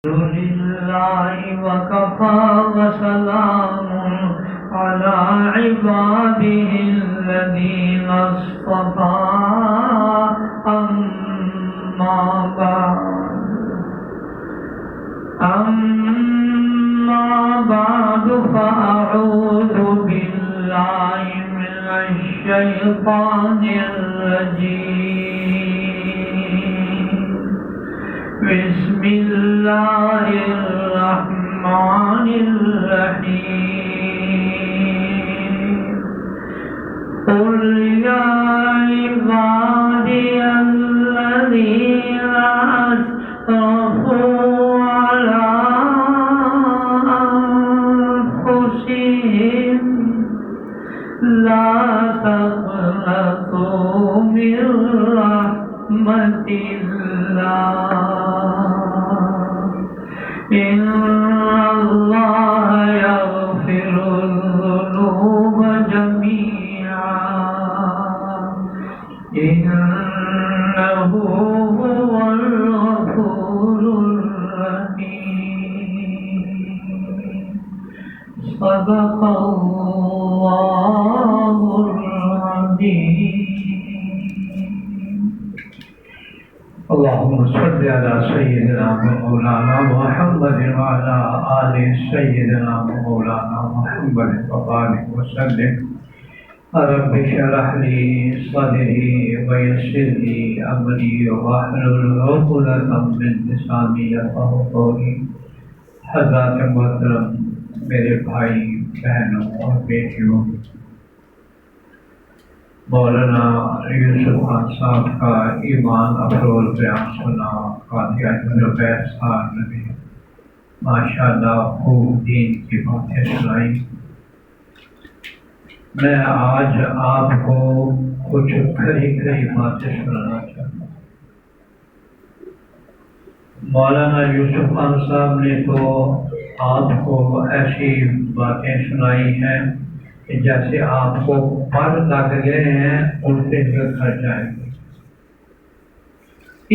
لله وكفى وسلام على عباده الذين اصطفى أما بعد فأعوذ بالله من الشيطان الرجيم بسم الله الرحمن الرحيم قل يا عبادي الذين أسرفوا على أنفسهم لا تقنطوا من رحمة الله إن الله يغفر الذنوب جميعا إنه هو الغفور الرحيم صدق الله العظيم. اللهم صل على سيدنا مولانا محمد وعلى آل سيدنا مولانا محمد وبارك وسلم. رب اشرح لي صدري ويسر لي امري واحلل عقدة من لساني يفقهوا قولي. حضرات محترم میرے بھائی بہنوں اور بیٹیوں، مولانا یوسف خان صاحب کا ایمان افروز بیان سنا، قاضی زبیر صاحب نے ماشاءاللہ خوب دین کی باتیں سنائی. میں آج آپ کو کچھ کھری باتیں سنانا چاہتا ہوں. مولانا یوسف خان صاحب نے تو آپ کو ایسی باتیں سنائی ہیں کہ جیسے آپ کو پر لگ گئے ہیں الٹے ہوئے گھر جائیں گے.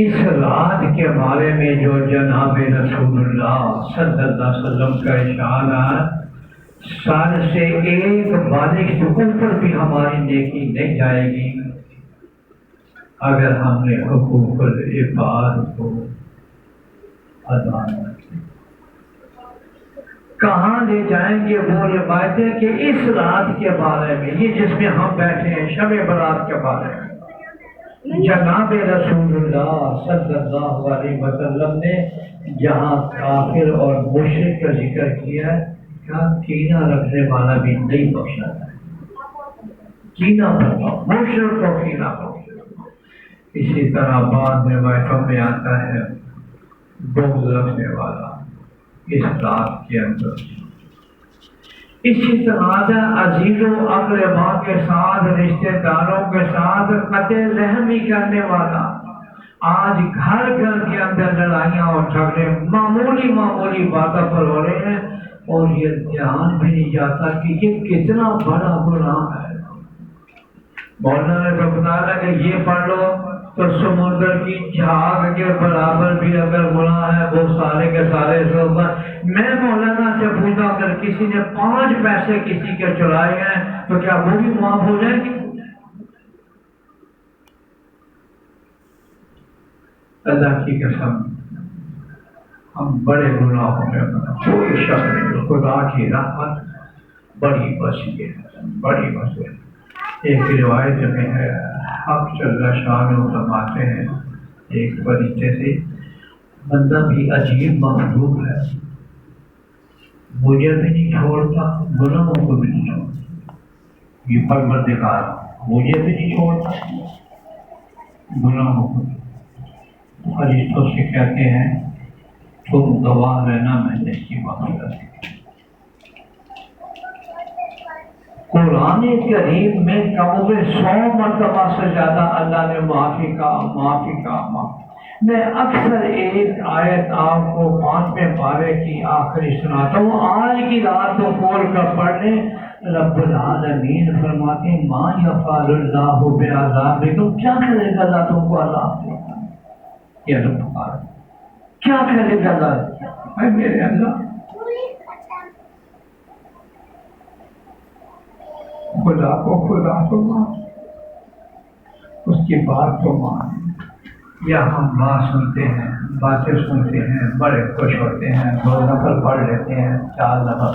اس رات کے بارے میں جو جناب رسول اللہ صلی اللہ علیہ وسلم کا ارشاد ہے، سال سے ایک بالغ کے اوپر بھی ہماری نیکی نہیں جائے گی اگر ہم نے حقوق العباد کو ادا نہ کیا. کہاں لے جائیں گے وہ روایتیں کہ اس رات کے بارے میں، یہ جس میں ہم بیٹھے ہیں شب برات کے بارے میں جناب رسول اللہ صلی اللہ علیہ وسلم نے جہاں کافر اور مشرک کا ذکر کیا، کینہ رکھنے والا بھی نہیں بخشا ہے. کینہ مشرک کو کینہ بخشا. اسی طرح بعض روایتوں میں آتا ہے بغض رکھنے والا اس رات کے اندر. اسی طرح عزیز و اقربا کے ساتھ، رشتہ داروں کے ساتھ قطع رحمی کرنے والا. آج گھر کے اندر لڑائیاں اور جھگڑے معمولی باتوں پر ہو رہے ہیں اور یہ دھیان بھی نہیں جاتا کہ یہ کتنا بڑا گناہ ہے. مولانا نے تو بتایا کہ یہ پڑھ لو تو سمندر کی جھاگ کے برابر بھی اگر گناہ ہے وہ سارے کے سارے اوپر. میں مولانا سے پوچھا اگر کسی نے 5 پیسے کسی کے چرائے ہیں تو کیا وہ بھی معاف ہو جائیں گے؟ اللہ کی قسم ہم بڑے گناہوں میں کوئی شک نہیں. خدا کی رحمت بڑی وسیع ہے، بڑی وسیع. ایک روایت میں ہے حق اللہ شاہ فرماتے ہیں ایک بریچے سے بندہ بھی عجیب مخلوق ہے، مجھے بھی نہیں چھوڑتا گناہوں کو بھی نہیں چھوڑتا. یہ پروردگار مجھے بھی نہیں چھوڑتا گناہوں کو. فرشتوں سے کہتے ہیں تم گواہ رہنا میں نے کی مغفرت. قرآن کریم میں کم و بیش 100 مرتبہ سے زیادہ اللہ نے معافی کا. میں اکثر ایک آیت آپ کو 5ویں پارے کی آخری سناتا ہوں. آج کی رات کو کھول کر پڑھ لیں. رب العالمین فرماتے ہیں ما یفعل اللہ بعذابکم، کیا کرے گا اللہ تم کو عذاب دیتا ہے. یہ رب کیا کرے گا اللہ؟ اے میرے اللہ، خدا کو خدا تو مان، اس کی بات تو مان۔ یا ہم بات سنتے ہیں، باتیں سنتے ہیں، بڑے خوش ہوتے ہیں، 2 نفل پڑھ لیتے ہیں، 4 نفل۔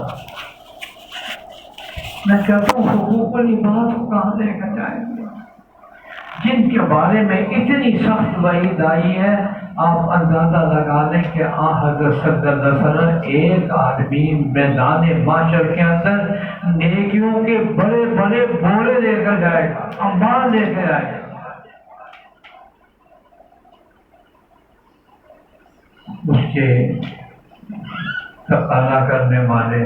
میں کہتا ہوں حقوق العباد کو کہاں لے کر جائیں گے؟ جن کے بارے میں اتنی سخت وعید آئی ہے، آپ اندازہ لگا لیں کہ حضرت صلی اللہ علیہ وسلم ایک آدمی میدان معاشر کے اندر نیکیوں کے بڑے بڑے بولے لے کر جائے گا، انبار لے کر جائے گا۔ اس کے تقاضا کرنے والے،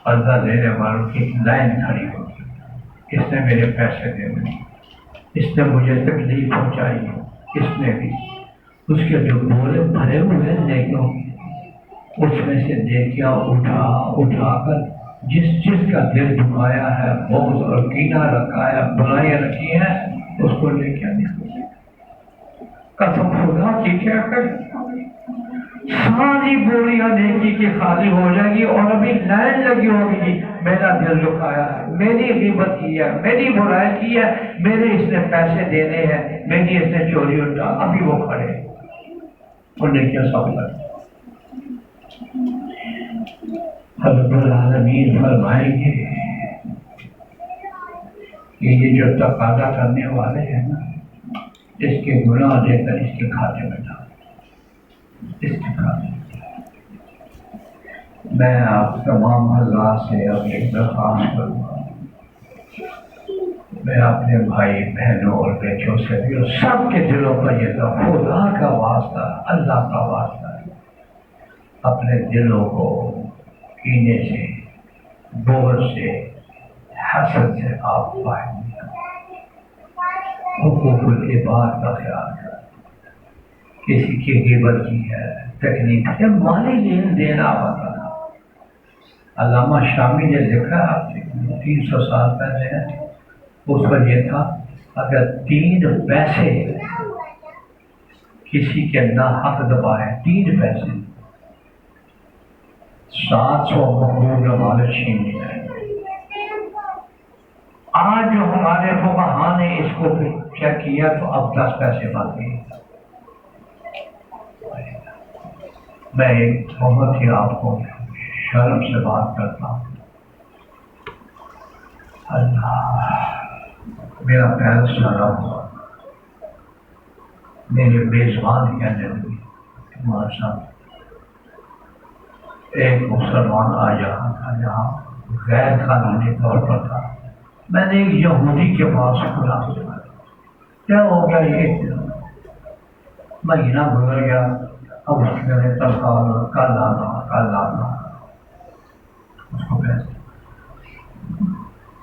قرضہ دینے والوں کی لائن کھڑی ہوگی، اس نے میرے پیسے دینے، اس نے مجھے تکلیف پہنچائی، اس نے بھی۔ اس کے جو بولے بھرے ہوئے نیکیوں، اس میں سے نیکیاں اٹھا اٹھا کر جس کا دل دکھایا ہے، بغض اور کینہ رکھا ہے، برائیاں رکھی ہیں، اس کو لے کے آنے۔ قسم خدا کی کیا کر ساری بوریاں نیکی کی خالی ہو جائے گی، اور ابھی لائن لگی ہوگی، میرا دل دکھایا ہے، میری غیبت کی ہے، میری برائی کی ہے، میرے اس نے پیسے دینے ہیں، میری اس نے چوری اٹھا، ابھی وہ کھڑے انہیں کیا سوال۔ رب العالمین فرمائیں گے کہ یہ جو تقاضا کرنے والے ہیں نا، اس کے گناہ لے کر اس کے کھاتے میں ڈال، اس کے کھاتے میں۔ میں آپ تمام حضرات سے اب ایک درخواست کروں گا، میں اپنے بھائی بہنوں اور بیٹوں سے بھی اور سب کے دلوں پر یہ تھا، خدا کا واسطہ، اللہ کا واسطہ، اپنے دلوں کو کینے سے، بغض سے، حسد سے آپ پائیں گے۔ حقوق العباد کا خیال کریں، کسی کی غیبت کی ہے، تکلیف ہے، مالی لین دین آپ بتا۔ علامہ شامی نے لکھا آپ سے 300 سال پہلے ہے، اس پر یہ تھا، اگر 3 پیسے کسی کے ناحق دبائے، 3 پیسے 700 مقبول نماز چھین لیا ہے۔ آج جو ہمارے فقہاء نے اس کو چیک کیا تو اب 10 پیسے بن گئے۔ میں ایک بہت ہی آپ کو شرم سے بات کرتا ہوں، اللہ میرا پیر سڑا ہوا، میرے میزبان کہنے لگے تمہارے ساتھ ایک مسلمان آ جہاں تھا، جہاں غیر قانونی طور پر تھا، میں نے ایک یہودی کے پاس کھلا دیا، کیا ہو گیا، یہ مہینہ گزر گیا، اب اس میں تنخواہ کل آنا اس کو پیسے،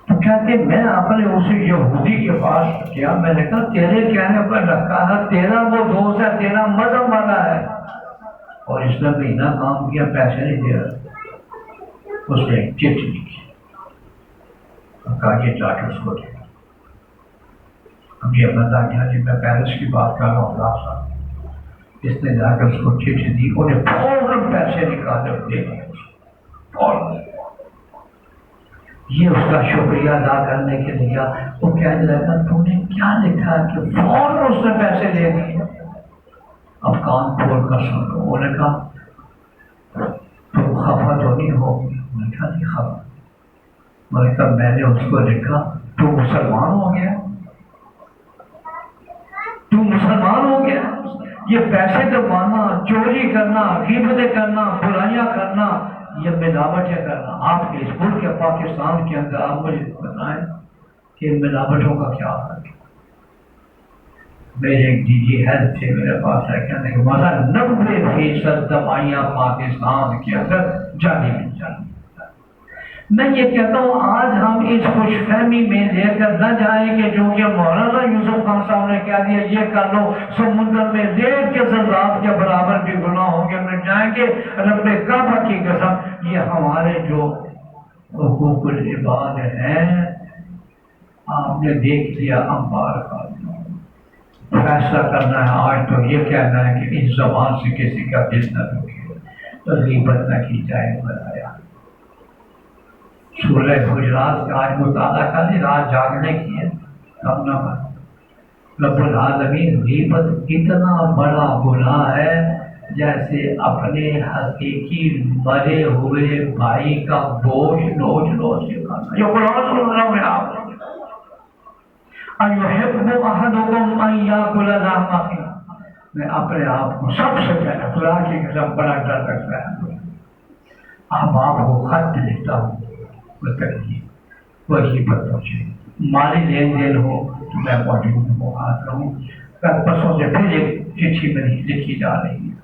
تو کہتے میں اپنے اس یہودی کے پاس کیا، میں نے کہا تیرے کہنے پر رکھا ہے، تیرا وہ دوست ہے، تیرا مذہب والا ہے، اور اس نے مہینہ کام کیا، پیسے نہیں دے رہا۔ اس نے ایک چٹھی لکھی، کہا یہ جا کے اس کو دے۔ اب یہ بتا کیا جی میں پیرس کی بات کر رہا ہوں آپ صاحب، اس نے جا کر اس کو چٹھی دی، انہیں فوراً پیسے نکالے اور دے دیے فوراً۔ یہ اس کا شکریہ ادا کرنے کے لیے وہ کہنے لگا تو نے کیا لکھا کہ فوراً اس نے پیسے دے دیے۔ اب کان کھول کر سن لو، انہوں نے کہا تم خفا تو نہیں ہوگی؟ میں نے کہا نہیں خفا۔ میں نے کہا میں نے اس کو لکھا تو مسلمان ہو گیا، تو مسلمان ہو گیا۔ یہ پیسے دبانا، چوری کرنا، غیبتیں کرنا، برائیاں کرنا، یہ ملاوٹیں کرنا، آپ کے اس ملک کے پاکستان کے اندر آپ مجھے بتائیں کہ ملاوٹوں کا کیا حال ہے۔ میرے ایک ڈی جی ہیلتھ تھے میرے پاس ہے، کہنے کہ مانا 90% دوائیاں پاکستان کے اندر جعلی مل جاتی۔ میں یہ کہتا ہوں آج ہم اس خوش فہمی میں لے کر نہ جائیں کہ جو کہ مولانا یوسف خان صاحب نے کہہ دیا یہ کر لو، سمندر میں ریت کے ذرات کے برابر بھی گناہ ہوں گے، مٹ جائیں گے، رب کعبہ کی قسم۔ یہ ہمارے جو حقوق العباد ہیں، آپ نے دیکھ لیا انبار کا فیصلہ کرنا ہے آج تو یہ کہنا ہے کہ اس زبان سے کسی کا دل نہ دکھے، تو غیبت نہ کی جائے بتایا۔ سورہ حجرات کا آج مطالعہ کر لی، رات جاگنے کی ہے کم نہ بن۔ رب العالمین غیبت اتنا بڑا گناہ ہے جیسے اپنے حقیقی مرے ہوئے بھائی کا گوشت نوچ نوچ کے کھانا۔ یہ قرآن سن رہا ہوں میں آپ کو۔ أَيُحِبُّ أَحَدُكُمْ أَن يَأْكُلَ لَحْمَ أَخِيهِ، میں اپنے آپ کو سب سے پہلے خدا کی قسم بڑا ڈر رکھتا ہے۔ اب آپ کو خط لکھتا ہوں بتائیے وہی پر پہنچے، مالی لین دین ہو تو میں موجود ہوں، آتا ہوں۔ کل پرسوں سے پھر ایک چٹھی میری لکھی جا رہی ہے۔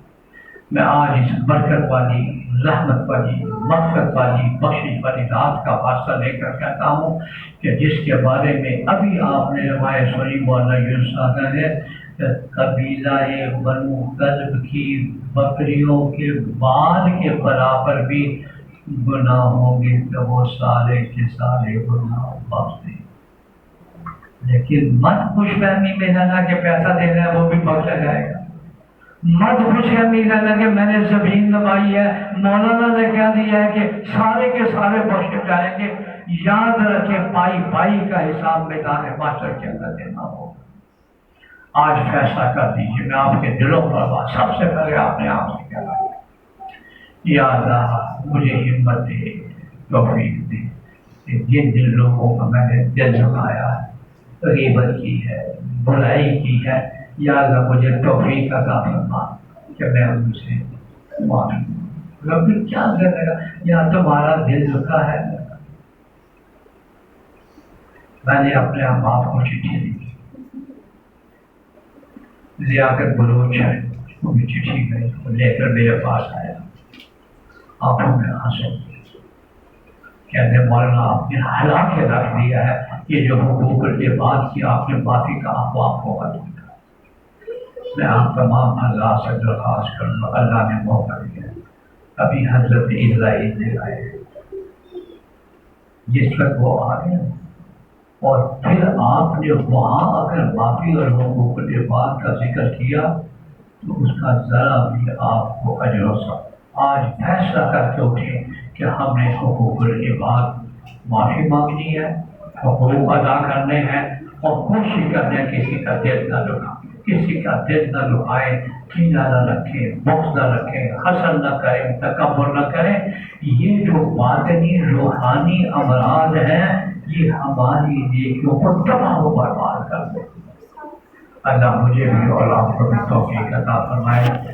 میں آج اس برکت والی، رحمت والی، مغفرت والی، بخشش والی رات کا واسطہ لے کر کہتا ہوں کہ جس کے بارے میں ابھی آپ نے روایت سنی مولانا یونس صاحب نے، قبیلہ بنو کلب کی بکریوں کے بال کے برابر بھی گناہ ہوں گے تو وہ سارے کے سارے گناہ بخش دیں۔ لیکن مت خوش فہمی میں رہنا کہ پیسہ دینا ہے وہ بھی بخشا جائے گا۔ مت خوش فہمی رہنا کہ میں نے زمین دبائی ہے، مولانا نے کہہ دیا ہے کہ سارے کے سارے بخشے جائیں گے۔ یاد رکھیں پائی پائی کا حساب میدان محشر کے اندر دینا ہوگا۔ آج فیصلہ کر دیجیے، میں آپ کے دلوں پر بات سب سے پہلے آپ نے آپ سے کہا، یا اللہ مجھے ہمت دے، توفیق دے کہ جن جن لوگوں کا میں نے دل دکھایا ہے، غیبت کی ہے، برائی کی ہے، یا اللہ مجھے توفیق عطا فرما کہ میں ان سے معافی مانگوں۔ رب کیا کرے گا، یا تمہارا دل دکھا ہے۔ میں نے اپنے آپ کو چٹھی لکھی، لیاقت بلوچ ہے، وہ بھی چٹھی گئی، وہ لے کر میرے پاس آیا، آنکھوں میں آنسو، کہتے مولانا آپ نے ہلا کے رکھ دیا ہے، یہ جو حقوق العباد کی آپ نے معافی کا آپ کو دیا۔ میں آپ تمام اللہ سے درخواست کروں گا، اللہ نے موقع دیا، ابھی حضرت اسرائیل آئے جس وقت وہ آ گئے اور پھر آپ نے وہاں اگر معافی اور حقوق العباد کا ذکر کیا تو اس کا ذرا بھی آپ کو اجر و ثواب۔ آج فیصلہ کر کے اٹھے کہ ہم نے حقوق العباد معافی مانگنی ہے، حقوق ادا کرنے ہیں اور کوشش کرنے ہیں کسی کا دل نہ دکھائیں، کسی کا دل نہ دکھائیں، کینہ نہ رکھیں، بغض نہ رکھیں، حسد نہ کریں، تکبر نہ کریں۔ یہ جو باطنی روحانی امراض ہیں یہ ہماری نیکیوں کو تباہ و برباد کر دیں۔ اللہ مجھے بھی اور آپ کو بھی توفیق عطا فرمائے۔